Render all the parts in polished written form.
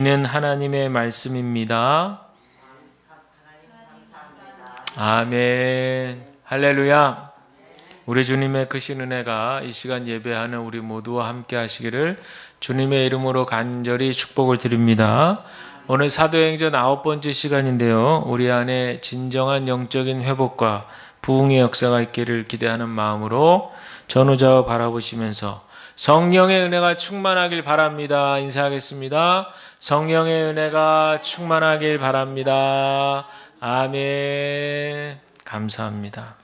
는 하나님의 말씀입니다. 아멘. 할렐루야. 우리 주님의 크신 은혜가 이 시간 예배하는 우리 모두와 함께 하시기를 주님의 이름으로 간절히 축복을 드립니다. 오늘 사도행전 9번째 시간인데요. 우리 안에 진정한 영적인 회복과 부흥의 역사가 있기를 기대하는 마음으로 전후좌우 바라보시면서 성령의 은혜가 충만하길 바랍니다. 인사하겠습니다. 성령의 은혜가 충만하길 바랍니다. 아멘. 감사합니다.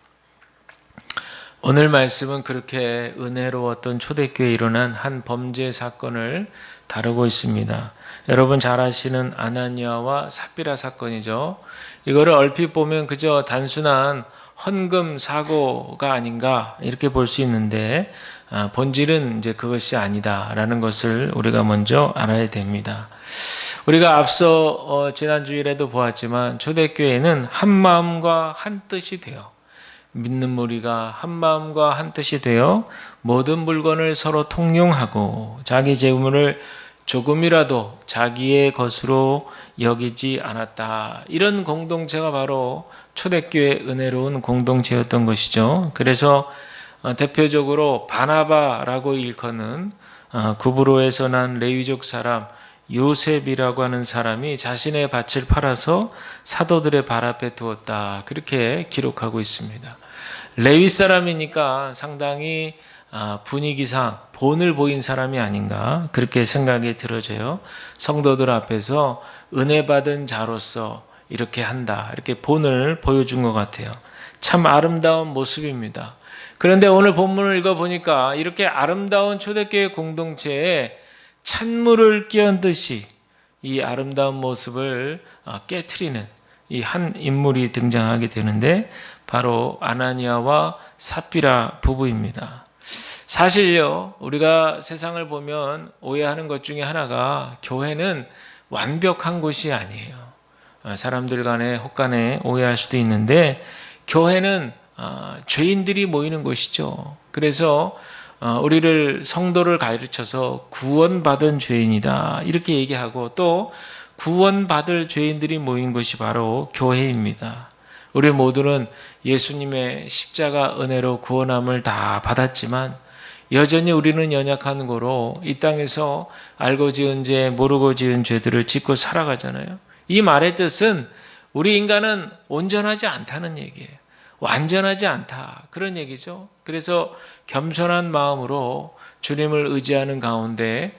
오늘 말씀은 그렇게 은혜로웠던 초대교회에 일어난 한 범죄 사건을 다루고 있습니다. 여러분 잘 아시는 아나니아와 삽비라 사건이죠. 이거를 얼핏 보면 그저 단순한 헌금 사고가 아닌가 이렇게 볼 수 있는데 본질은 이제 그것이 아니다라는 것을 우리가 먼저 알아야 됩니다. 우리가 앞서 지난주일에도 보았지만 초대교회는 한 마음과 한 뜻이 되어 믿는 무리가 한 마음과 한 뜻이 되어 모든 물건을 서로 통용하고 자기 재물을 조금이라도 자기의 것으로 여기지 않았다. 이런 공동체가 바로 초대교회의 은혜로운 공동체였던 것이죠. 그래서 대표적으로 바나바라고 일컫는 구브로에서 난 레위족 사람 요셉이라고 하는 사람이 자신의 밭을 팔아서 사도들의 발 앞에 두었다. 그렇게 기록하고 있습니다. 레위 사람이니까 상당히 분위기상 본을 보인 사람이 아닌가 그렇게 생각이 들어져요. 성도들 앞에서 은혜 받은 자로서 이렇게 한다. 이렇게 본을 보여준 것 같아요. 참 아름다운 모습입니다. 그런데 오늘 본문을 읽어보니까 이렇게 아름다운 초대교회 공동체에 찬물을 끼얹듯이 이 아름다운 모습을 깨트리는 이 한 인물이 등장하게 되는데 바로 아나니아와 삽비라 부부입니다. 사실요, 우리가 세상을 보면 오해하는 것 중에 하나가 교회는 완벽한 곳이 아니에요. 사람들 간에 혹간에 오해할 수도 있는데 교회는 죄인들이 모이는 곳이죠. 그래서 우리를 성도를 가르쳐서 구원받은 죄인이다 이렇게 얘기하고 또 구원받을 죄인들이 모인 곳이 바로 교회입니다. 우리 모두는 예수님의 십자가 은혜로 구원함을 다 받았지만 여전히 우리는 연약한 거로 이 땅에서 알고 지은 죄, 모르고 지은 죄들을 짓고 살아가잖아요. 이 말의 뜻은 우리 인간은 온전하지 않다는 얘기예요. 완전하지 않다. 그런 얘기죠. 그래서 겸손한 마음으로 주님을 의지하는 가운데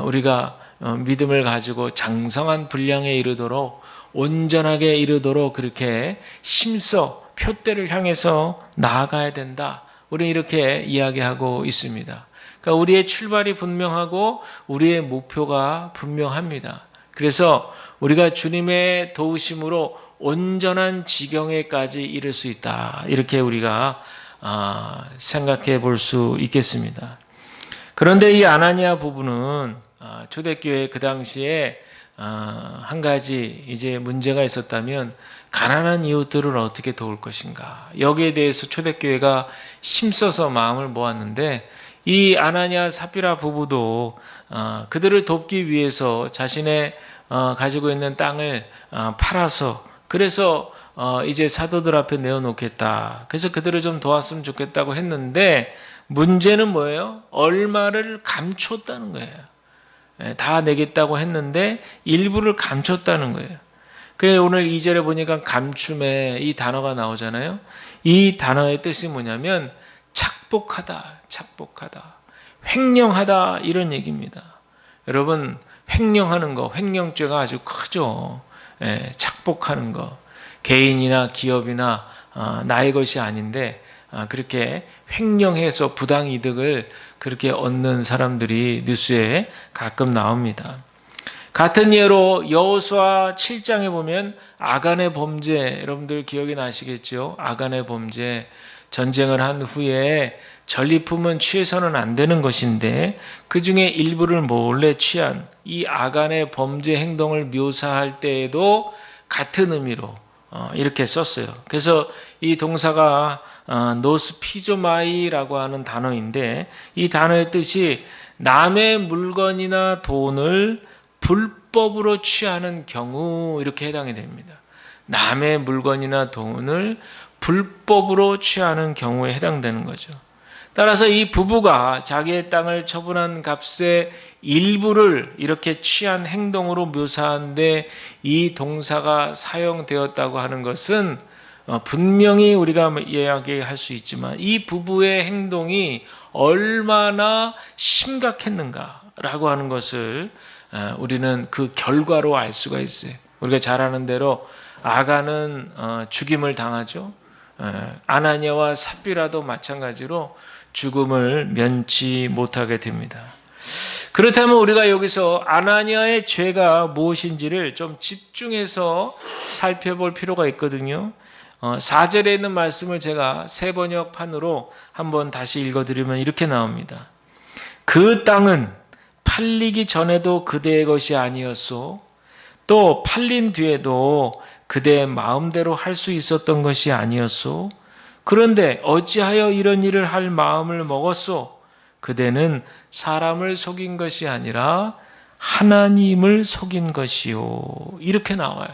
우리가 믿음을 가지고 장성한 분량에 이르도록 온전하게 이르도록 그렇게 힘써 표대를 향해서 나아가야 된다. 우리는 이렇게 이야기하고 있습니다. 그러니까 우리의 출발이 분명하고 우리의 목표가 분명합니다. 그래서 우리가 주님의 도우심으로 온전한 지경에까지 이를 수 있다. 이렇게 우리가 생각해 볼 수 있겠습니다. 그런데 이 아나니아 부부는 초대교회 그 당시에 한 가지 이제 문제가 있었다면 가난한 이웃들을 어떻게 도울 것인가. 여기에 대해서 초대교회가 힘써서 마음을 모았는데 이 아나니아 삽비라 부부도 그들을 돕기 위해서 자신의 가지고 있는 땅을 팔아서 그래서 이제 사도들 앞에 내어놓겠다. 그래서 그들을 좀 도왔으면 좋겠다고 했는데 문제는 뭐예요? 얼마를 감췄다는 거예요. 다 내겠다고 했는데 일부를 감췄다는 거예요. 그래서 오늘 2절에 보니까 감춤에 이 단어가 나오잖아요. 이 단어의 뜻이 뭐냐면 착복하다, 착복하다, 횡령하다 이런 얘기입니다. 여러분 횡령하는 거, 횡령죄가 아주 크죠. 착복하는 거, 개인이나 기업이나 나의 것이 아닌데 그렇게 횡령해서 부당이득을 그렇게 얻는 사람들이 뉴스에 가끔 나옵니다. 같은 예로 여호수아 7장에 보면 아간의 범죄, 여러분들 기억이 나시겠죠? 아간의 범죄, 전쟁을 한 후에 전리품은 취해서는 안 되는 것인데 그 중에 일부를 몰래 취한 이 아간의 범죄 행동을 묘사할 때에도 같은 의미로 이렇게 썼어요. 그래서 이 동사가 노스피조마이라고 하는 단어인데 이 단어의 뜻이 남의 물건이나 돈을 불법으로 취하는 경우 이렇게 해당이 됩니다. 남의 물건이나 돈을 불법으로 취하는 경우에 해당되는 거죠. 따라서 이 부부가 자기의 땅을 처분한 값의 일부를 이렇게 취한 행동으로 묘사한데 이 동사가 사용되었다고 하는 것은 분명히 우리가 이야기할 수 있지만 이 부부의 행동이 얼마나 심각했는가라고 하는 것을 우리는 그 결과로 알 수가 있어요. 우리가 잘 아는 대로 아간은 죽임을 당하죠. 아나니아와 삽비라도 마찬가지로 죽음을 면치 못하게 됩니다. 그렇다면 우리가 여기서 아나니아의 죄가 무엇인지를 좀 집중해서 살펴볼 필요가 있거든요. 4절에 있는 말씀을 제가 새 번역판으로 한번 다시 읽어드리면 이렇게 나옵니다. 그 땅은 팔리기 전에도 그대의 것이 아니었소. 또 팔린 뒤에도 그대의 마음대로 할 수 있었던 것이 아니었소. 그런데 어찌하여 이런 일을 할 마음을 먹었소? 그대는 사람을 속인 것이 아니라 하나님을 속인 것이요. 이렇게 나와요.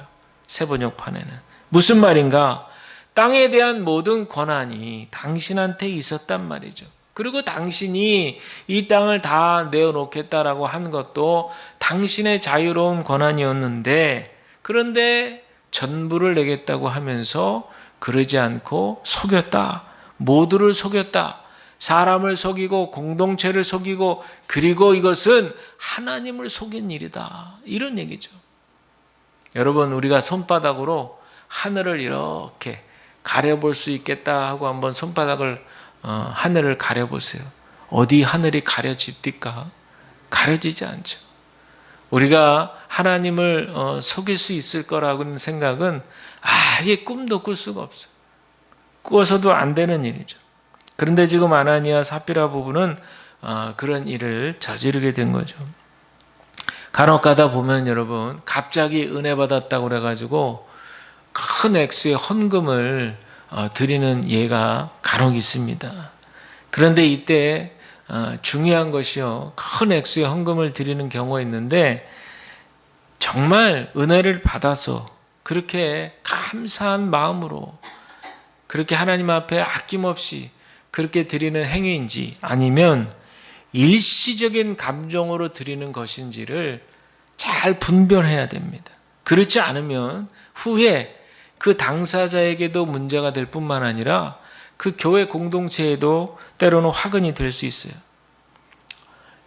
새 번역판에는. 무슨 말인가? 땅에 대한 모든 권한이 당신한테 있었단 말이죠. 그리고 당신이 이 땅을 다 내어놓겠다라고 한 것도 당신의 자유로운 권한이었는데, 그런데 전부를 내겠다고 하면서 그러지 않고 속였다. 모두를 속였다. 사람을 속이고 공동체를 속이고, 그리고 이것은 하나님을 속인 일이다. 이런 얘기죠. 여러분, 우리가 손바닥으로 하늘을 이렇게 가려볼 수 있겠다 하고 한번 손바닥을 하늘을 가려보세요. 어디 하늘이 가려집니까? 가려지지 않죠. 우리가 하나님을 속일 수 있을 거라고는 생각은 아예 꿈도 꿀 수가 없어요. 꾸어서도 안 되는 일이죠. 그런데 지금 아나니아 삽비라 부부는 그런 일을 저지르게 된 거죠. 간혹 가다 보면 여러분 갑자기 은혜 받았다고 그래가지고 큰 액수의 헌금을 드리는 예가 간혹 있습니다. 그런데 이때 중요한 것이요, 큰 액수의 헌금을 드리는 경우가 있는데 정말 은혜를 받아서 그렇게 감사한 마음으로 그렇게 하나님 앞에 아낌없이 그렇게 드리는 행위인지 아니면 일시적인 감정으로 드리는 것인지를 잘 분별해야 됩니다. 그렇지 않으면 후에 그 당사자에게도 문제가 될 뿐만 아니라 그 교회 공동체에도 때로는 화근이 될 수 있어요.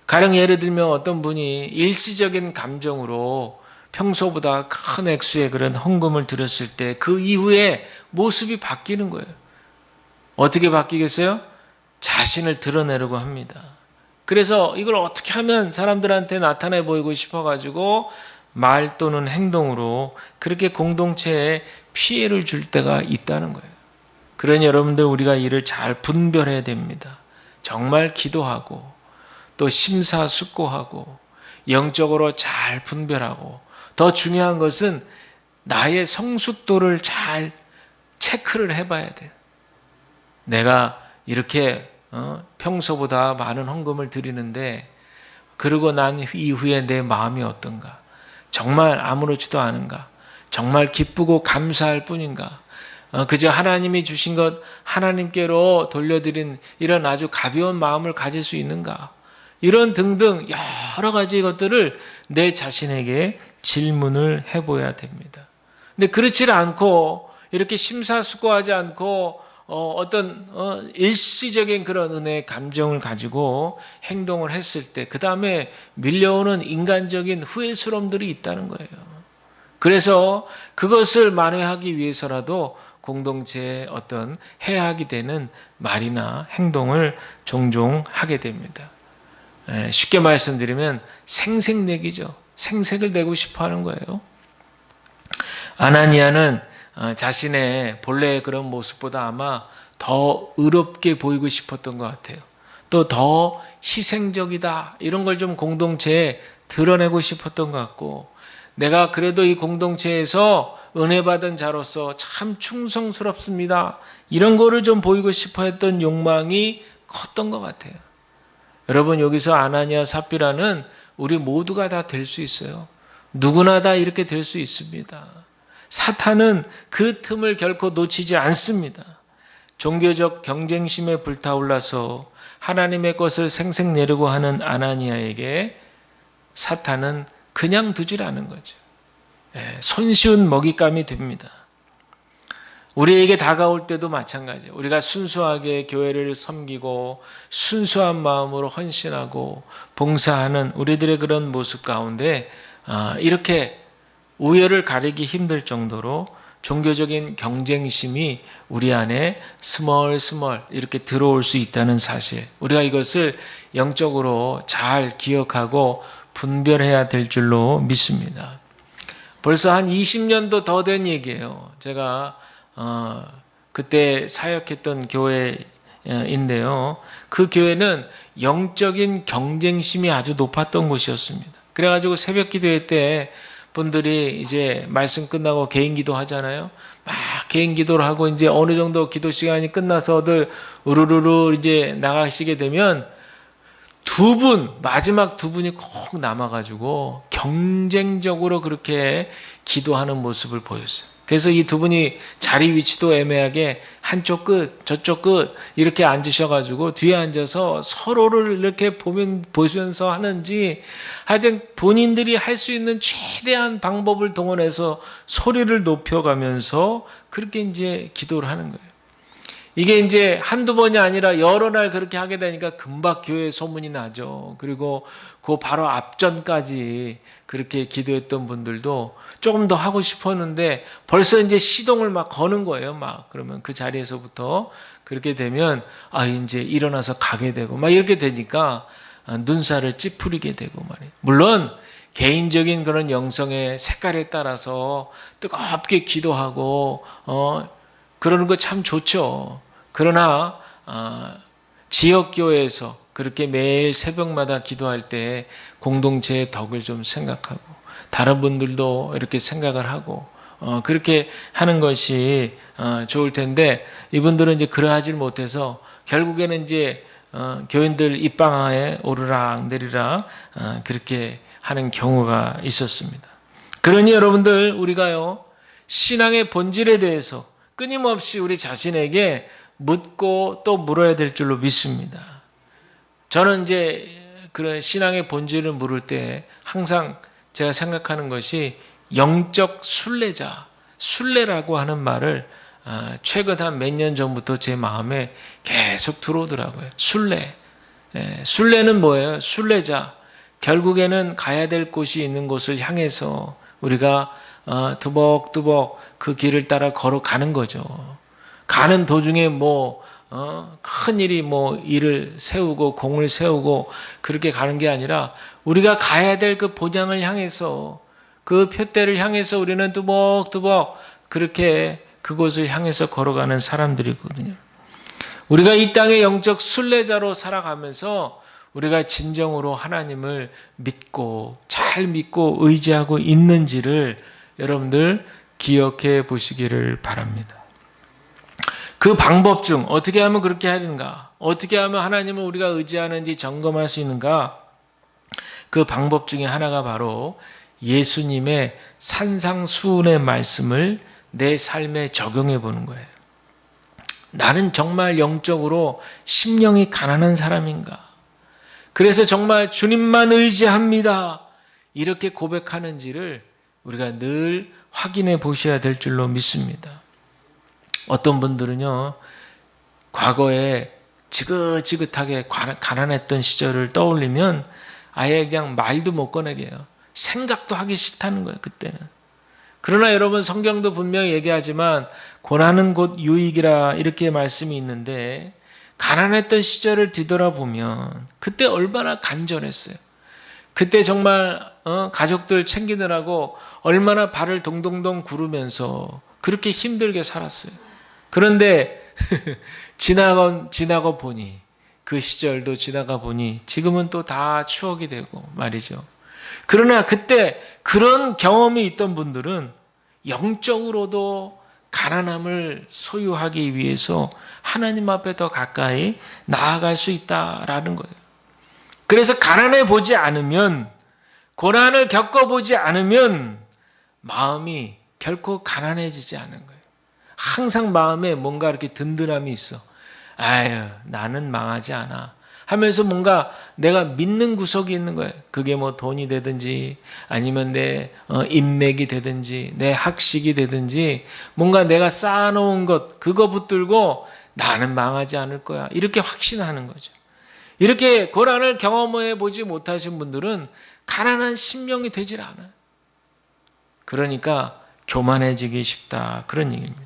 가령 예를 들면 어떤 분이 일시적인 감정으로 평소보다 큰 액수의 그런 헌금을 드렸을 때 그 이후에 모습이 바뀌는 거예요. 어떻게 바뀌겠어요? 자신을 드러내려고 합니다. 그래서 이걸 어떻게 하면 사람들한테 나타내 보이고 싶어가지고 말 또는 행동으로 그렇게 공동체에 피해를 줄 때가 있다는 거예요. 그러니 여러분들 우리가 이를 잘 분별해야 됩니다. 정말 기도하고 또 심사숙고하고 영적으로 잘 분별하고, 더 중요한 것은 나의 성숙도를 잘 체크를 해봐야 돼요. 내가 이렇게 평소보다 많은 헌금을 드리는데 그러고 난 이후에 내 마음이 어떤가? 정말 아무렇지도 않은가? 정말 기쁘고 감사할 뿐인가? 그저 하나님이 주신 것 하나님께로 돌려드린 이런 아주 가벼운 마음을 가질 수 있는가? 이런 등등 여러 가지 것들을 내 자신에게 질문을 해봐야 됩니다. 근데 그렇지 않고 이렇게 심사숙고하지 않고 어떤 일시적인 그런 은혜의 감정을 가지고 행동을 했을 때 그 다음에 밀려오는 인간적인 후회스러움들이 있다는 거예요. 그래서 그것을 만회하기 위해서라도 공동체에 어떤 해악이 되는 말이나 행동을 종종 하게 됩니다. 쉽게 말씀드리면 생색내기죠. 생색을 내고 싶어 하는 거예요. 아나니아는 자신의 본래의 그런 모습보다 아마 더 의롭게 보이고 싶었던 것 같아요. 또 더 희생적이다 이런 걸 좀 공동체에 드러내고 싶었던 것 같고, 내가 그래도 이 공동체에서 은혜 받은 자로서 참 충성스럽습니다 이런 거를 좀 보이고 싶어 했던 욕망이 컸던 것 같아요. 여러분, 여기서 아나니아 삽비라는 우리 모두가 다 될 수 있어요. 누구나 다 이렇게 될 수 있습니다. 사탄은 그 틈을 결코 놓치지 않습니다. 종교적 경쟁심에 불타올라서 하나님의 것을 생색내려고 하는 아나니아에게 사탄은 그냥 두질 않은 거죠. 손쉬운 먹잇감이 됩니다. 우리에게 다가올 때도 마찬가지예요. 우리가 순수하게 교회를 섬기고 순수한 마음으로 헌신하고 봉사하는 우리들의 그런 모습 가운데 이렇게 우열을 가리기 힘들 정도로 종교적인 경쟁심이 우리 안에 스멀스멀 이렇게 들어올 수 있다는 사실, 우리가 이것을 영적으로 잘 기억하고 분별해야 될 줄로 믿습니다. 벌써 한 20년도 더 된 얘기예요. 제가 그때 사역했던 교회인데요. 그 교회는 영적인 경쟁심이 아주 높았던 곳이었습니다. 그래가지고 새벽 기도회 때 분들이 이제 말씀 끝나고 개인 기도 하잖아요. 막 개인 기도를 하고 이제 어느 정도 기도 시간이 끝나서들 우르르르 이제 나가시게 되면 마지막 두 분이 꼭 남아가지고 경쟁적으로 그렇게 기도하는 모습을 보였어요. 그래서 이 두 분이 자리 위치도 애매하게 한쪽 끝, 저쪽 끝 이렇게 앉으셔가지고 뒤에 앉아서 서로를 이렇게 보면서 하는지 하여튼 본인들이 할 수 있는 최대한 방법을 동원해서 소리를 높여가면서 그렇게 이제 기도를 하는 거예요. 이게 이제 한두 번이 아니라 여러 날 그렇게 하게 되니까 금방 교회에 소문이 나죠. 그리고 그 바로 앞전까지 그렇게 기도했던 분들도 조금 더 하고 싶었는데 벌써 이제 시동을 막 거는 거예요. 그러면 그 자리에서부터 그렇게 되면 이제 일어나서 가게 되고 이렇게 되니까 눈살을 찌푸리게 되고 말이에요. 물론 개인적인 그런 영성의 색깔에 따라서 뜨겁게 기도하고 그러는 거 참 좋죠. 그러나 지역교회에서 그렇게 매일 새벽마다 기도할 때 공동체의 덕을 좀 생각하고 다른 분들도 이렇게 생각을 하고 그렇게 하는 것이 좋을 텐데 이분들은 이제 그러하지 못해서 결국에는 이제 교인들 입방아에 오르락 내리락 그렇게 하는 경우가 있었습니다. 그러니 여러분들 우리가요 신앙의 본질에 대해서 끊임없이 우리 자신에게 묻고 또 물어야 될 줄로 믿습니다. 저는 이제 그런 신앙의 본질을 물을 때 항상 제가 생각하는 것이 영적 순례라고 하는 말을 최근 한 몇 년 전부터 제 마음에 계속 들어오더라고요. 순례는 뭐예요? 순례자. 결국에는 가야 될 곳이 있는 곳을 향해서 우리가 두벅두벅 그 길을 따라 걸어가는 거죠. 가는 도중에 큰일이 일을 세우고 공을 세우고 그렇게 가는 게 아니라 우리가 가야 될 그 본향을 향해서 그 표대를 향해서 우리는 두벅두벅 그렇게 그곳을 향해서 걸어가는 사람들이거든요. 우리가 이 땅의 영적 순례자로 살아가면서 우리가 진정으로 하나님을 잘 믿고 의지하고 있는지를 여러분들 기억해 보시기를 바랍니다. 그 방법 중 어떻게 하면 그렇게 하는가? 어떻게 하면 하나님을 우리가 의지하는지 점검할 수 있는가? 그 방법 중에 하나가 바로 예수님의 산상수훈의 말씀을 내 삶에 적용해 보는 거예요. 나는 정말 영적으로 심령이 가난한 사람인가? 그래서 정말 주님만 의지합니다. 이렇게 고백하는지를 우리가 늘 확인해 보셔야 될 줄로 믿습니다. 어떤 분들은요, 과거에 지긋지긋하게 가난했던 시절을 떠올리면 아예 그냥 말도 못 꺼내게 해요. 생각도 하기 싫다는 거예요, 그때는. 그러나 여러분 성경도 분명히 얘기하지만 고난은 곧 유익이라 이렇게 말씀이 있는데 가난했던 시절을 뒤돌아보면 그때 얼마나 간절했어요. 그때 정말 가족들 챙기느라고 얼마나 발을 동동동 구르면서 그렇게 힘들게 살았어요. 그런데 지나고 보니 그 시절도 지나가 보니 지금은 또 다 추억이 되고 말이죠. 그러나 그때 그런 경험이 있던 분들은 영적으로도 가난함을 소유하기 위해서 하나님 앞에 더 가까이 나아갈 수 있다라는 거예요. 그래서 가난해 보지 않으면 고난을 겪어보지 않으면 마음이 결코 가난해지지 않은 거예요. 항상 마음에 뭔가 이렇게 든든함이 있어. 아유, 나는 망하지 않아 하면서 뭔가 내가 믿는 구석이 있는 거예요. 그게 뭐 돈이 되든지 아니면 내 인맥이 되든지 내 학식이 되든지 뭔가 내가 쌓아놓은 것 그거 붙들고 나는 망하지 않을 거야 이렇게 확신하는 거죠. 이렇게 고난을 경험해 보지 못하신 분들은 가난한 심령이 되질 않아요. 그러니까 교만해지기 쉽다 그런 얘기입니다.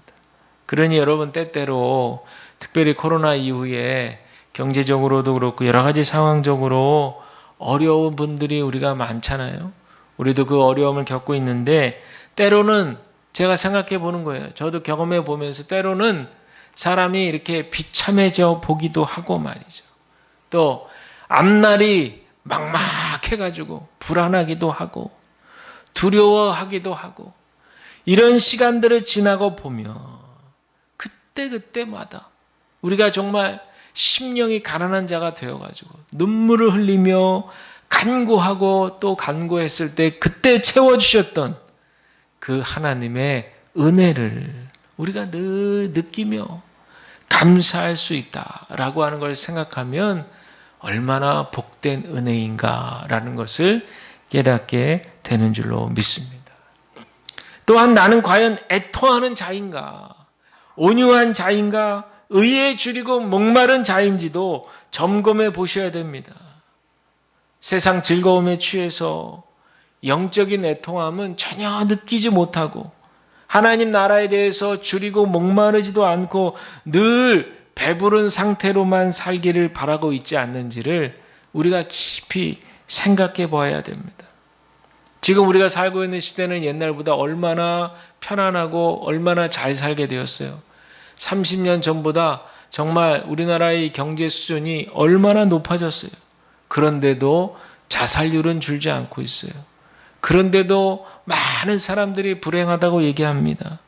그러니 여러분 때때로 특별히 코로나 이후에 경제적으로도 그렇고 여러 가지 상황적으로 어려운 분들이 우리가 많잖아요. 우리도 그 어려움을 겪고 있는데 때로는 제가 생각해 보는 거예요. 저도 경험해 보면서 때로는 사람이 이렇게 비참해져 보기도 하고 말이죠. 또 앞날이 막막해가지고 불안하기도 하고 두려워하기도 하고 이런 시간들을 지나고 보면 그때마다 우리가 정말 심령이 가난한 자가 되어가지고 눈물을 흘리며 간구하고 또 간구했을 때 그때 채워주셨던 그 하나님의 은혜를 우리가 늘 느끼며 감사할 수 있다라고 하는 걸 생각하면 얼마나 복된 은혜인가라는 것을 깨닫게 되는 줄로 믿습니다. 또한 나는 과연 애통하는 자인가, 온유한 자인가, 의에 줄이고 목마른 자인지도 점검해 보셔야 됩니다. 세상 즐거움에 취해서 영적인 애통함은 전혀 느끼지 못하고 하나님 나라에 대해서 줄이고 목마르지도 않고 늘 배부른 상태로만 살기를 바라고 있지 않는지를 우리가 깊이 생각해 봐야 됩니다. 지금 우리가 살고 있는 시대는 옛날보다 얼마나 편안하고 얼마나 잘 살게 되었어요. 30년 전보다 정말 우리나라의 경제 수준이 얼마나 높아졌어요. 그런데도 자살률은 줄지 않고 있어요. 그런데도 많은 사람들이 불행하다고 얘기합니다.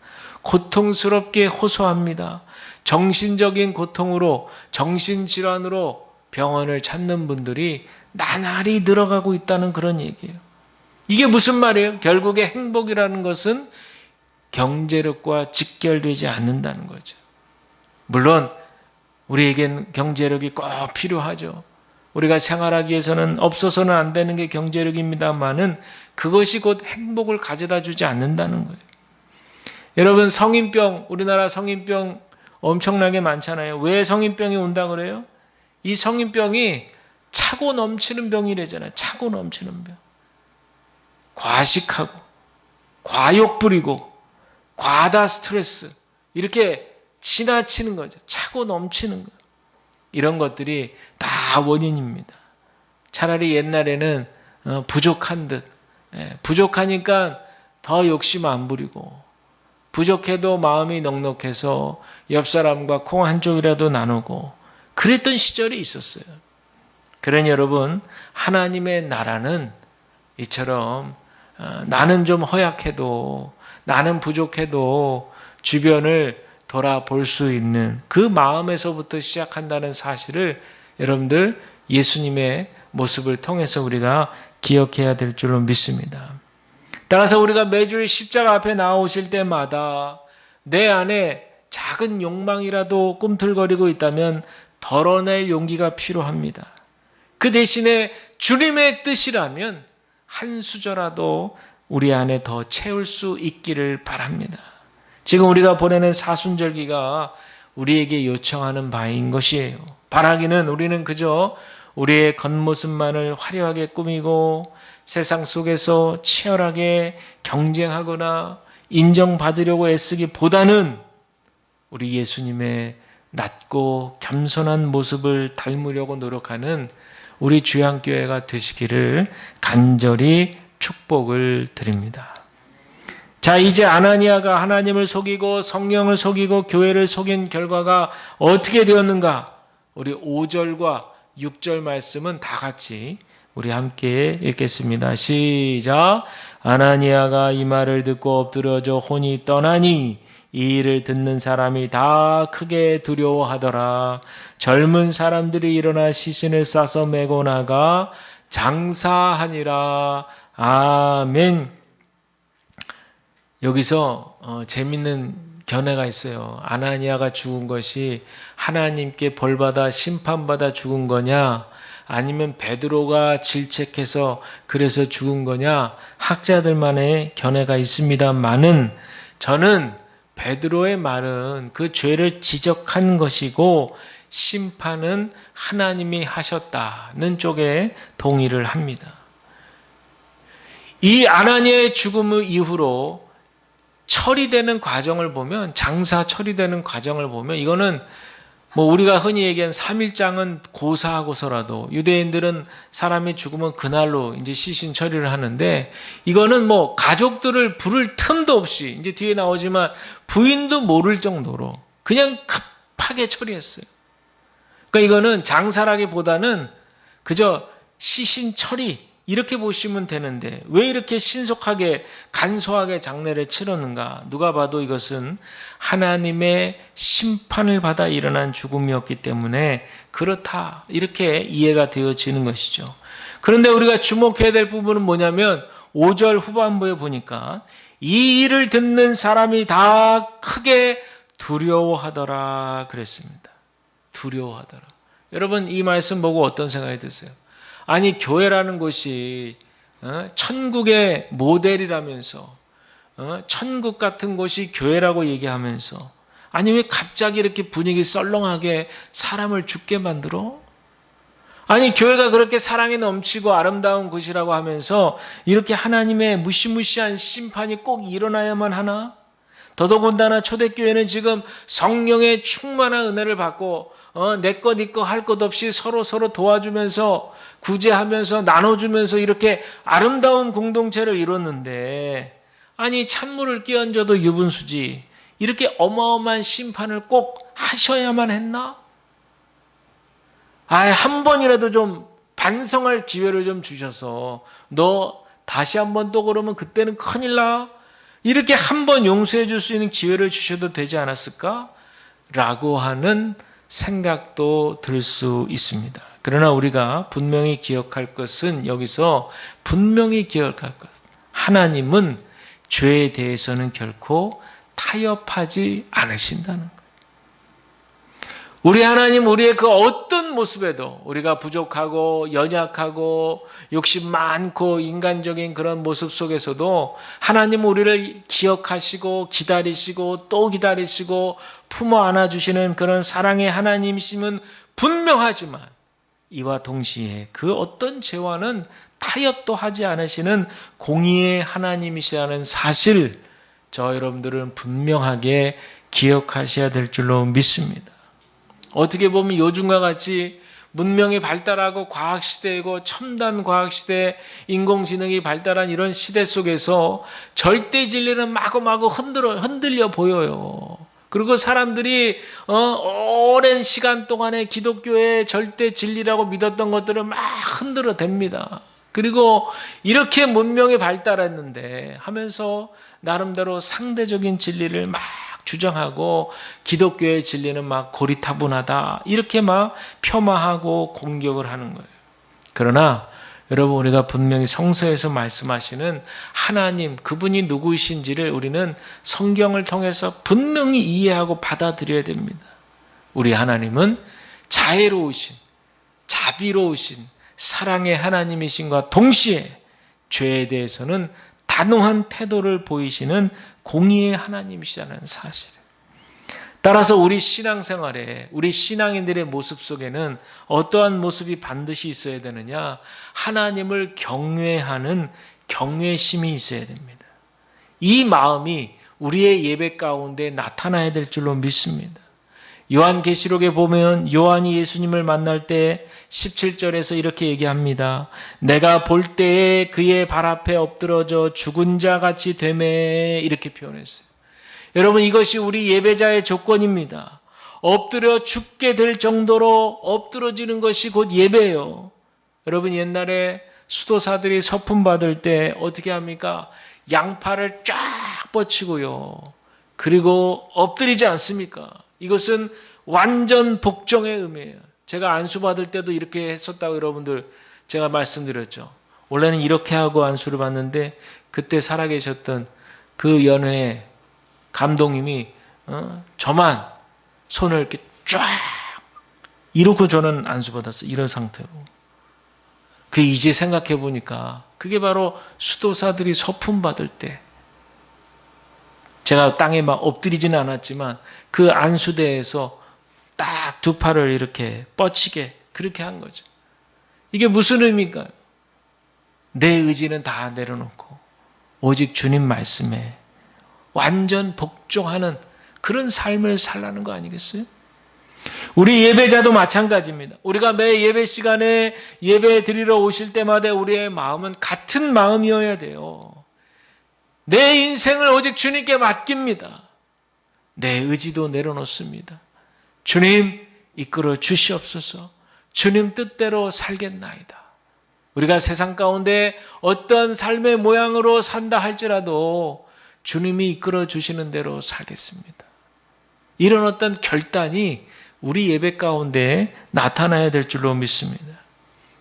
고통스럽게 호소합니다. 정신적인 고통으로, 정신질환으로 병원을 찾는 분들이 나날이 늘어가고 있다는 그런 얘기예요. 이게 무슨 말이에요? 결국에 행복이라는 것은 경제력과 직결되지 않는다는 거죠. 물론 우리에겐 경제력이 꼭 필요하죠. 우리가 생활하기 위해서는 없어서는 안 되는 게 경제력입니다만은 그것이 곧 행복을 가져다 주지 않는다는 거예요. 여러분 성인병, 우리나라 성인병 엄청나게 많잖아요. 왜 성인병이 온다 그래요? 이 성인병이 차고 넘치는 병이래잖아요. 차고 넘치는 병. 과식하고 과욕 부리고 과다 스트레스 이렇게 지나치는 거죠. 차고 넘치는 거예요. 이런 것들이 다 원인입니다. 차라리 옛날에는 부족한 듯 부족하니까 더 욕심 안 부리고 부족해도 마음이 넉넉해서 옆 사람과 콩 한 쪽이라도 나누고 그랬던 시절이 있었어요. 그러니 여러분 하나님의 나라는 이처럼 나는 좀 허약해도 나는 부족해도 주변을 돌아볼 수 있는 그 마음에서부터 시작한다는 사실을 여러분들 예수님의 모습을 통해서 우리가 기억해야 될 줄로 믿습니다. 따라서 우리가 매주 십자가 앞에 나오실 때마다 내 안에 작은 욕망이라도 꿈틀거리고 있다면 덜어낼 용기가 필요합니다. 그 대신에 주님의 뜻이라면 한 수저라도 우리 안에 더 채울 수 있기를 바랍니다. 지금 우리가 보내는 사순절기가 우리에게 요청하는 바인 것이에요. 바라기는 우리는 그저 우리의 겉모습만을 화려하게 꾸미고 세상 속에서 치열하게 경쟁하거나 인정받으려고 애쓰기보다는 우리 예수님의 낮고 겸손한 모습을 닮으려고 노력하는 우리 주양교회가 되시기를 간절히 축복을 드립니다. 자, 이제 아나니아가 하나님을 속이고 성령을 속이고 교회를 속인 결과가 어떻게 되었는가? 우리 5절과 6절 말씀은 다 같이 우리 함께 읽겠습니다. 시작. 아나니아가 이 말을 듣고 엎드려져 혼이 떠나니 이 일을 듣는 사람이 다 크게 두려워하더라. 젊은 사람들이 일어나 시신을 싸서 메고 나가 장사하니라. 아멘. 여기서 재밌는 견해가 있어요. 아나니아가 죽은 것이 하나님께 벌받아 심판받아 죽은 거냐, 아니면 베드로가 질책해서 그래서 죽은 거냐, 학자들만의 견해가 있습니다만은 저는 베드로의 말은 그 죄를 지적한 것이고 심판은 하나님이 하셨다는 쪽에 동의를 합니다. 이 아나니아의 죽음 이후로 처리되는 과정을 보면, 장사 처리되는 과정을 보면, 이거는 우리가 흔히 얘기한 3일장은 고사하고서라도 유대인들은 사람이 죽으면 그날로 이제 시신 처리를 하는데, 이거는 가족들을 부를 틈도 없이, 이제 뒤에 나오지만 부인도 모를 정도로 그냥 급하게 처리했어요. 그러니까 이거는 장사라기보다는 그저 시신 처리, 이렇게 보시면 되는데 왜 이렇게 신속하게 간소하게 장례를 치렀는가? 누가 봐도 이것은 하나님의 심판을 받아 일어난 죽음이었기 때문에 그렇다, 이렇게 이해가 되어지는 것이죠. 그런데 우리가 주목해야 될 부분은 뭐냐면 5절 후반부에 보니까 이 일을 듣는 사람이 다 크게 두려워하더라 그랬습니다. 두려워하더라. 여러분, 이 말씀 보고 어떤 생각이 드세요? 아니, 교회라는 곳이 천국의 모델이라면서, 천국 같은 곳이 교회라고 얘기하면서, 아니 왜 갑자기 이렇게 분위기 썰렁하게 사람을 죽게 만들어? 아니, 교회가 그렇게 사랑이 넘치고 아름다운 곳이라고 하면서 이렇게 하나님의 무시무시한 심판이 꼭 일어나야만 하나? 더더군다나 초대교회는 지금 성령의 충만한 은혜를 받고 내 것 네 거 할 것 없이 서로 도와주면서 구제하면서 나눠주면서 이렇게 아름다운 공동체를 이뤘는데, 아니 찬물을 끼얹어도 유분수지 이렇게 어마어마한 심판을 꼭 하셔야만 했나? 한 번이라도 좀 반성할 기회를 좀 주셔서 너 다시 한번 또 그러면 그때는 큰일 나, 이렇게 한 번 용서해 줄 수 있는 기회를 주셔도 되지 않았을까? 라고 하는 생각도 들 수 있습니다. 그러나 우리가 분명히 기억할 것은, 여기서 분명히 기억할 것, 하나님은 죄에 대해서는 결코 타협하지 않으신다는 거예요. 우리 하나님, 우리의 그 어떤 모습에도, 우리가 부족하고 연약하고 욕심 많고 인간적인 그런 모습 속에서도 하나님은 우리를 기억하시고 기다리시고 또 기다리시고 품어 안아주시는 그런 사랑의 하나님이심은 분명하지만, 이와 동시에 그 어떤 죄와는 타협도 하지 않으시는 공의의 하나님이시라는 사실, 저 여러분들은 분명하게 기억하셔야 될 줄로 믿습니다. 어떻게 보면 요즘과 같이 문명이 발달하고 과학시대이고 첨단 과학시대, 인공지능이 발달한 이런 시대 속에서 절대 진리는 마구마구 흔들려 보여요. 그리고 사람들이 오랜 시간 동안에 기독교의 절대 진리라고 믿었던 것들을 막 흔들어 댑니다. 그리고 이렇게 문명이 발달했는데 하면서 나름대로 상대적인 진리를 막 주장하고 기독교의 진리는 막 고리타분하다, 이렇게 막 폄하하고 공격을 하는 거예요. 그러나 여러분, 우리가 분명히 성서에서 말씀하시는 하나님, 그분이 누구이신지를 우리는 성경을 통해서 분명히 이해하고 받아들여야 됩니다. 우리 하나님은 자애로우신, 자비로우신 사랑의 하나님이신과 동시에 죄에 대해서는 단호한 태도를 보이시는 공의의 하나님이시라는 사실. 따라서 우리 신앙생활에, 우리 신앙인들의 모습 속에는 어떠한 모습이 반드시 있어야 되느냐? 하나님을 경외하는 경외심이 있어야 됩니다. 이 마음이 우리의 예배 가운데 나타나야 될 줄로 믿습니다. 요한계시록에 보면 요한이 예수님을 만날 때 17절에서 이렇게 얘기합니다. 내가 볼 때에 그의 발 앞에 엎드러져 죽은 자 같이 되매, 이렇게 표현했어요. 여러분, 이것이 우리 예배자의 조건입니다. 엎드려 죽게 될 정도로 엎드러지는 것이 곧 예배예요. 여러분, 옛날에 수도사들이 서품 받을 때 어떻게 합니까? 양팔을 쫙 뻗치고요. 그리고 엎드리지 않습니까? 이것은 완전 복종의 의미예요. 제가 안수 받을 때도 이렇게 했었다고 여러분들 제가 말씀드렸죠. 원래는 이렇게 하고 안수를 받는데 그때 살아계셨던 그 연회 감독님이 저만 손을 이렇게 쫙 이러고 저는 안수받았어요. 이런 상태로. 그 이제 생각해 보니까 그게 바로 수도사들이 서품 받을 때 제가 땅에 막 엎드리지는 않았지만 그 안수대에서 딱 두 팔을 이렇게 뻗치게 그렇게 한 거죠. 이게 무슨 의미일까요? 내 의지는 다 내려놓고 오직 주님 말씀에 완전 복종하는 그런 삶을 살라는 거 아니겠어요? 우리 예배자도 마찬가지입니다. 우리가 매 예배 시간에 예배 드리러 오실 때마다 우리의 마음은 같은 마음이어야 돼요. 내 인생을 오직 주님께 맡깁니다. 내 의지도 내려놓습니다. 주님 이끌어 주시옵소서. 주님 뜻대로 살겠나이다. 우리가 세상 가운데 어떤 삶의 모양으로 산다 할지라도 주님이 이끌어 주시는 대로 살겠습니다. 이런 어떤 결단이 우리 예배 가운데 나타나야 될 줄로 믿습니다.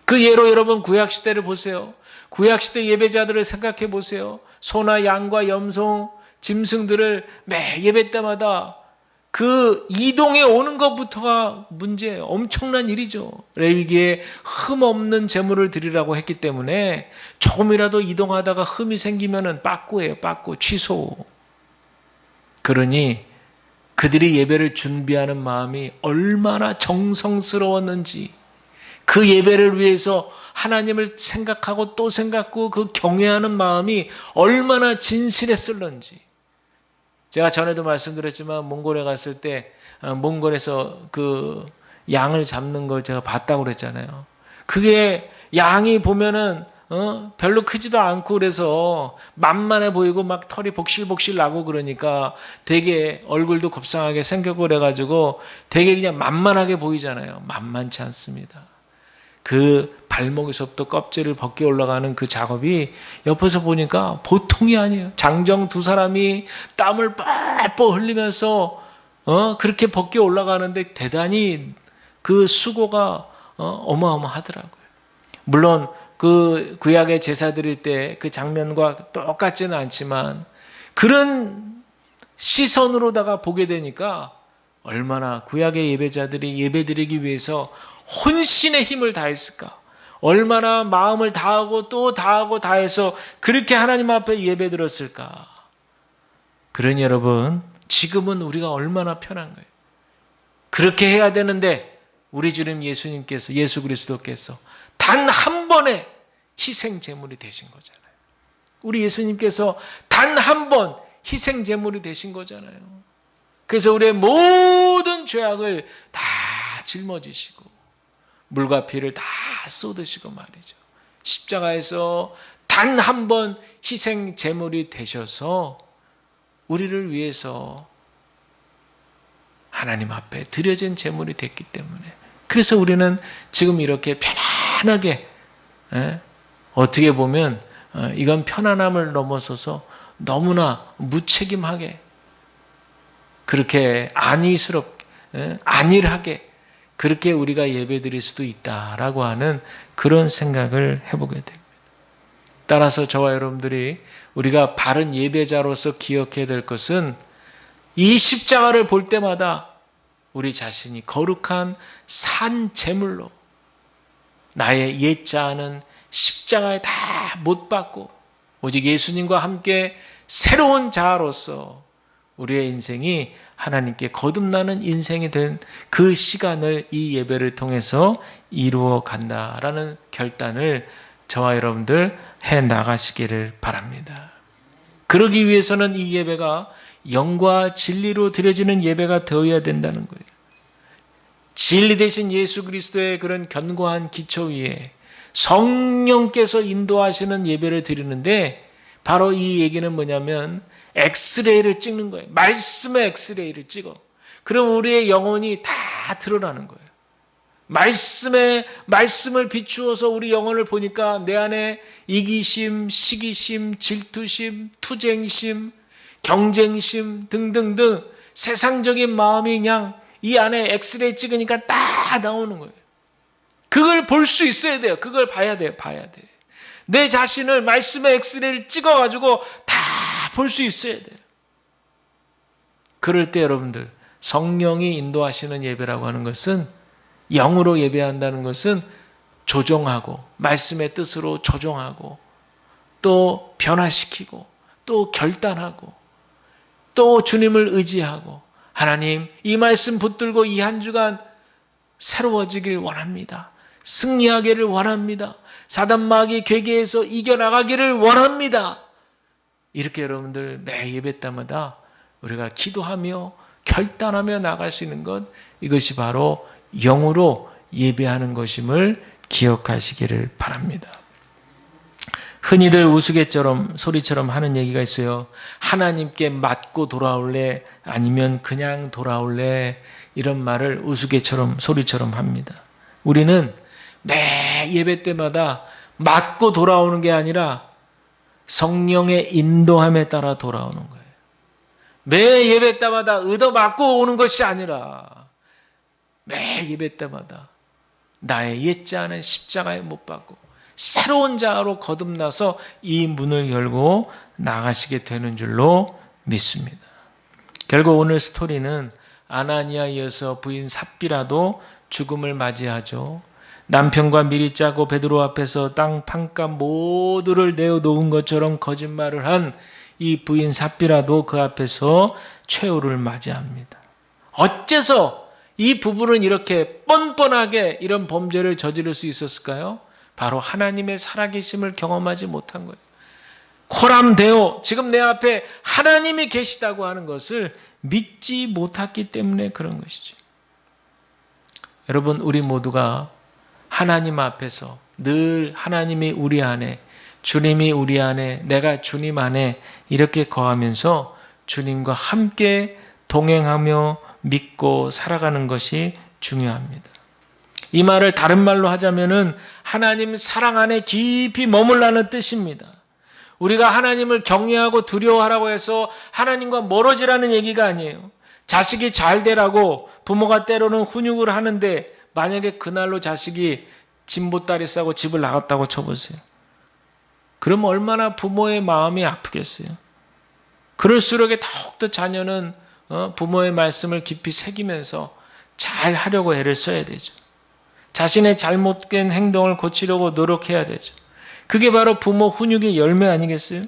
그 예로 여러분 구약시대를 보세요. 구약시대 예배자들을 생각해 보세요. 소나 양과 염소, 짐승들을 매 예배 때마다 그 이동해 오는 것부터가 문제예요. 엄청난 일이죠. 레위기에 흠 없는 제물을 드리라고 했기 때문에 조금이라도 이동하다가 흠이 생기면은 빠꾸예요. 빠꾸, 취소. 그러니 그들이 예배를 준비하는 마음이 얼마나 정성스러웠는지 그 예배를 위해서 하나님을 생각하고 또 생각하고 그 경외하는 마음이 얼마나 진실했을런지. 제가 전에도 말씀드렸지만 몽골에 갔을 때 몽골에서 그 양을 잡는 걸 제가 봤다고 그랬잖아요. 그게 양이 보면은 별로 크지도 않고 그래서 만만해 보이고 막 털이 복실복실 나고 그러니까 되게 얼굴도 곱상하게 생겼고 그래가지고 되게 그냥 만만하게 보이잖아요. 만만치 않습니다. 그 발목에서부터 껍질을 벗겨 올라가는 그 작업이 옆에서 보니까 보통이 아니에요. 장정 두 사람이 땀을 뻘뻘 흘리면서 그렇게 벗겨 올라가는데 대단히 그 수고가 어마어마하더라고요. 물론 그 구약의 제사 드릴 때 그 장면과 똑같지는 않지만 그런 시선으로다가 보게 되니까 얼마나 구약의 예배자들이 예배드리기 위해서 혼신의 힘을 다했을까? 얼마나 마음을 다하고 또 다하고 다해서 그렇게 하나님 앞에 예배드렸을까? 그러니 여러분, 지금은 우리가 얼마나 편한 거예요. 그렇게 해야 되는데 우리 주님 예수님께서, 예수 그리스도께서 단 한 번의 희생 제물이 되신 거잖아요. 우리 예수님께서 단 한 번 희생 제물이 되신 거잖아요. 그래서 우리의 모든 죄악을 다 짊어지시고 물과 피를 다 쏟으시고 말이죠. 십자가에서 단 한 번 희생 제물이 되셔서 우리를 위해서 하나님 앞에 드려진 제물이 됐기 때문에 그래서 우리는 지금 이렇게 편안하게 어떻게 보면 이건 편안함을 넘어서서 너무나 무책임하게 그렇게 안위스럽게 안일하게 그렇게 우리가 예배드릴 수도 있다라고 하는 그런 생각을 해보게 됩니다. 따라서 저와 여러분들이 우리가 바른 예배자로서 기억해야 될 것은 이 십자가를 볼 때마다 우리 자신이 거룩한 산 제물로 나의 옛자는 십자가에 다 못 박고 오직 예수님과 함께 새로운 자아로서 우리의 인생이 하나님께 거듭나는 인생이 된 그 시간을 이 예배를 통해서 이루어 간다라는 결단을 저와 여러분들 해 나가시기를 바랍니다. 그러기 위해서는 이 예배가 영과 진리로 드려지는 예배가 되어야 된다는 거예요. 진리 대신 예수 그리스도의 그런 견고한 기초 위에 성령께서 인도하시는 예배를 드리는데 바로 이 얘기는 뭐냐면 엑스레이를 찍는 거예요. 말씀의 엑스레이를 찍어. 그럼 우리의 영혼이 다 드러나는 거예요. 말씀을 비추어서 우리 영혼을 보니까 내 안에 이기심, 시기심, 질투심, 투쟁심, 경쟁심 등등등 세상적인 마음이 그냥 이 안에 엑스레이 찍으니까 다 나오는 거예요. 그걸 볼 수 있어야 돼요. 그걸 봐야 돼요. 내 자신을 말씀의 엑스레이를 찍어가지고 다 볼 수 있어야 돼요. 그럴 때 여러분들, 성령이 인도하시는 예배라고 하는 것은, 영으로 예배한다는 것은 조정하고 말씀의 뜻으로 조정하고 또 변화시키고 또 결단하고 또 주님을 의지하고, 하나님 이 말씀 붙들고 이 한 주간 새로워지길 원합니다. 승리하기를 원합니다. 사단 마귀 괴계에서 이겨나가기를 원합니다. 이렇게 여러분들 매 예배 때마다 우리가 기도하며 결단하며 나갈 수 있는 것, 이것이 바로 영으로 예배하는 것임을 기억하시기를 바랍니다. 흔히들 우스갯처럼 소리처럼 하는 얘기가 있어요. 하나님께 맞고 돌아올래? 아니면 그냥 돌아올래? 이런 말을 우스갯처럼 소리처럼 합니다. 우리는 매 예배 때마다 맞고 돌아오는 게 아니라 성령의 인도함에 따라 돌아오는 거예요. 매 예배 때마다 얻어맞고 오는 것이 아니라 매 예배 때마다 나의 옛자는 십자가에 못 박고 새로운 자로 거듭나서 이 문을 열고 나가시게 되는 줄로 믿습니다. 결국 오늘 스토리는 아나니아에 이어서 부인 삽비라도 죽음을 맞이하죠. 남편과 미리 짜고 베드로 앞에서 땅 판가 모두를 내어놓은 것처럼 거짓말을 한 이 부인 삽비라도 그 앞에서 최후를 맞이합니다. 어째서 이 부부는 이렇게 뻔뻔하게 이런 범죄를 저지를 수 있었을까요? 바로 하나님의 살아계심을 경험하지 못한 거예요. 코람 데오, 지금 내 앞에 하나님이 계시다고 하는 것을 믿지 못했기 때문에 그런 것이죠. 여러분, 우리 모두가 하나님 앞에서 늘 하나님이 우리 안에, 주님이 우리 안에, 내가 주님 안에 이렇게 거하면서 주님과 함께 동행하며 믿고 살아가는 것이 중요합니다. 이 말을 다른 말로 하자면은 하나님 사랑 안에 깊이 머물라는 뜻입니다. 우리가 하나님을 경외하고 두려워하라고 해서 하나님과 멀어지라는 얘기가 아니에요. 자식이 잘 되라고 부모가 때로는 훈육을 하는데, 만약에 그날로 자식이 진보다리 싸고 집을 나갔다고 쳐보세요. 그럼 얼마나 부모의 마음이 아프겠어요. 그럴수록 더욱더 자녀는 부모의 말씀을 깊이 새기면서 잘 하려고 애를 써야 되죠. 자신의 잘못된 행동을 고치려고 노력해야 되죠. 그게 바로 부모 훈육의 열매 아니겠어요?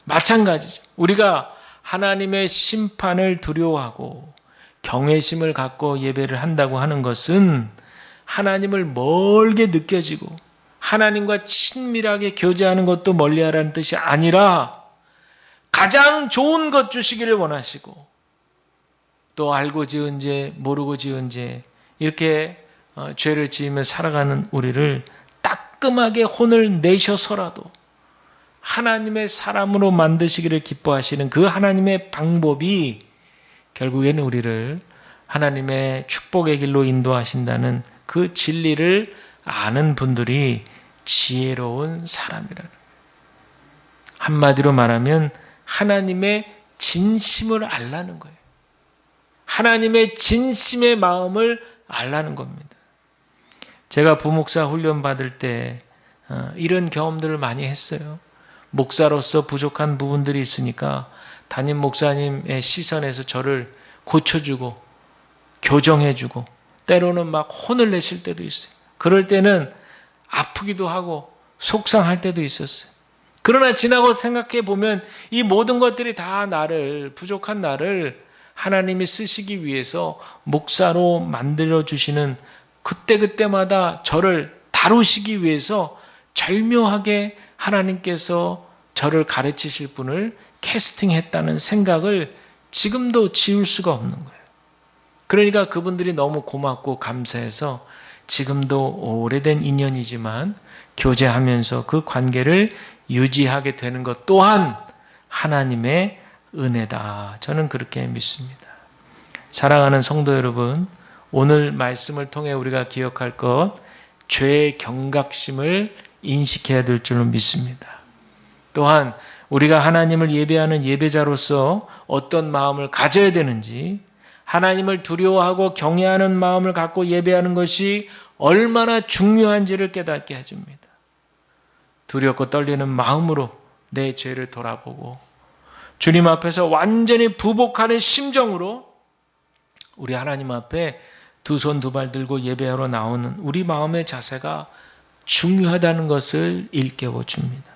마찬가지죠. 우리가 하나님의 심판을 두려워하고 경외심을 갖고 예배를 한다고 하는 것은 하나님을 멀게 느껴지고 하나님과 친밀하게 교제하는 것도 멀리하라는 뜻이 아니라 가장 좋은 것 주시기를 원하시고, 또 알고 지은 죄 모르고 지은 죄 이렇게 죄를 지으며 살아가는 우리를 따끔하게 혼을 내셔서라도 하나님의 사람으로 만드시기를 기뻐하시는 그 하나님의 방법이 결국에는 우리를 하나님의 축복의 길로 인도하신다는 그 진리를 아는 분들이 지혜로운 사람이라는, 한마디로 말하면 하나님의 진심을 알라는 거예요. 하나님의 진심의 마음을 알라는 겁니다. 제가 부목사 훈련 받을 때 이런 경험들을 많이 했어요. 목사로서 부족한 부분들이 있으니까 담임 목사님의 시선에서 저를 고쳐주고 교정해주고 때로는 막 혼을 내실 때도 있어요. 그럴 때는 아프기도 하고 속상할 때도 있었어요. 그러나 지나고 생각해 보면 이 모든 것들이 다 나를, 부족한 나를 하나님이 쓰시기 위해서 목사로 만들어주시는, 그때그때마다 저를 다루시기 위해서 절묘하게 하나님께서 저를 가르치실 분을 캐스팅했다는 생각을 지금도 지울 수가 없는 거예요. 그러니까 그분들이 너무 고맙고 감사해서 지금도 오래된 인연이지만 교제하면서 그 관계를 유지하게 되는 것 또한 하나님의 은혜다. 저는 그렇게 믿습니다. 사랑하는 성도 여러분, 오늘 말씀을 통해 우리가 기억할 것, 죄의 경각심을 인식해야 될 줄로 믿습니다. 또한 우리가 하나님을 예배하는 예배자로서 어떤 마음을 가져야 되는지, 하나님을 두려워하고 경외하는 마음을 갖고 예배하는 것이 얼마나 중요한지를 깨닫게 해줍니다. 두렵고 떨리는 마음으로 내 죄를 돌아보고 주님 앞에서 완전히 부복하는 심정으로 우리 하나님 앞에 두 손 두 발 들고 예배하러 나오는 우리 마음의 자세가 중요하다는 것을 일깨워 줍니다.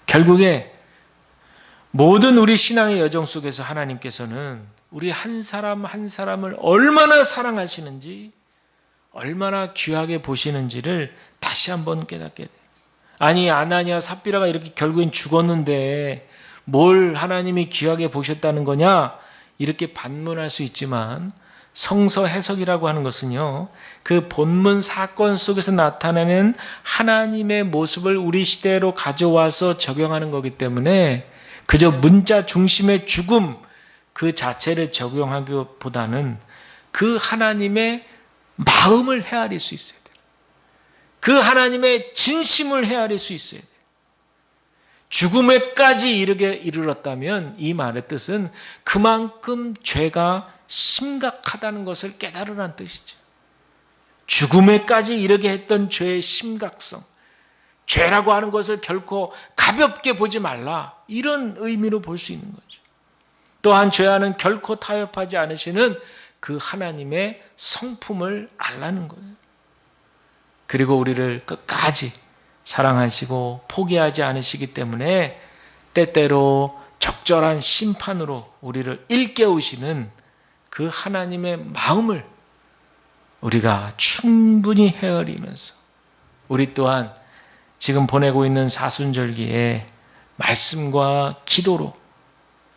결국에 모든 우리 신앙의 여정 속에서 하나님께서는 우리 한 사람 한 사람을 얼마나 사랑하시는지, 얼마나 귀하게 보시는지를 다시 한번 깨닫게 돼요. 아니, 아나니아 삽비라가 이렇게 결국엔 죽었는데 뭘 하나님이 귀하게 보셨다는 거냐? 이렇게 반문할 수 있지만 성서 해석이라고 하는 것은요, 그 본문 사건 속에서 나타나는 하나님의 모습을 우리 시대로 가져와서 적용하는 거기 때문에 그저 문자 중심의 죽음 그 자체를 적용하기보다는 그 하나님의 마음을 헤아릴 수 있어야 돼요. 그 하나님의 진심을 헤아릴 수 있어야 돼요. 죽음에까지 이르렀다면 이 말의 뜻은 그만큼 죄가 심각하다는 것을 깨달으라는 뜻이죠. 죽음에까지 이르게 했던 죄의 심각성, 죄라고 하는 것을 결코 가볍게 보지 말라, 이런 의미로 볼 수 있는 거죠. 또한 죄와는 결코 타협하지 않으시는 그 하나님의 성품을 알라는 거예요. 그리고 우리를 끝까지 사랑하시고 포기하지 않으시기 때문에 때때로 적절한 심판으로 우리를 일깨우시는 그 하나님의 마음을 우리가 충분히 헤아리면서 우리 또한 지금 보내고 있는 사순절기에 말씀과 기도로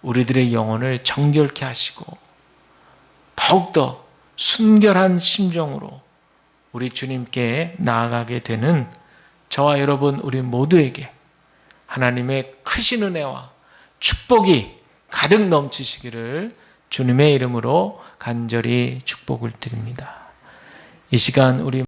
우리들의 영혼을 정결케 하시고 더욱더 순결한 심정으로 우리 주님께 나아가게 되는 저와 여러분 우리 모두에게 하나님의 크신 은혜와 축복이 가득 넘치시기를 주님의 이름으로 간절히 축복을 드립니다. 이 시간 우리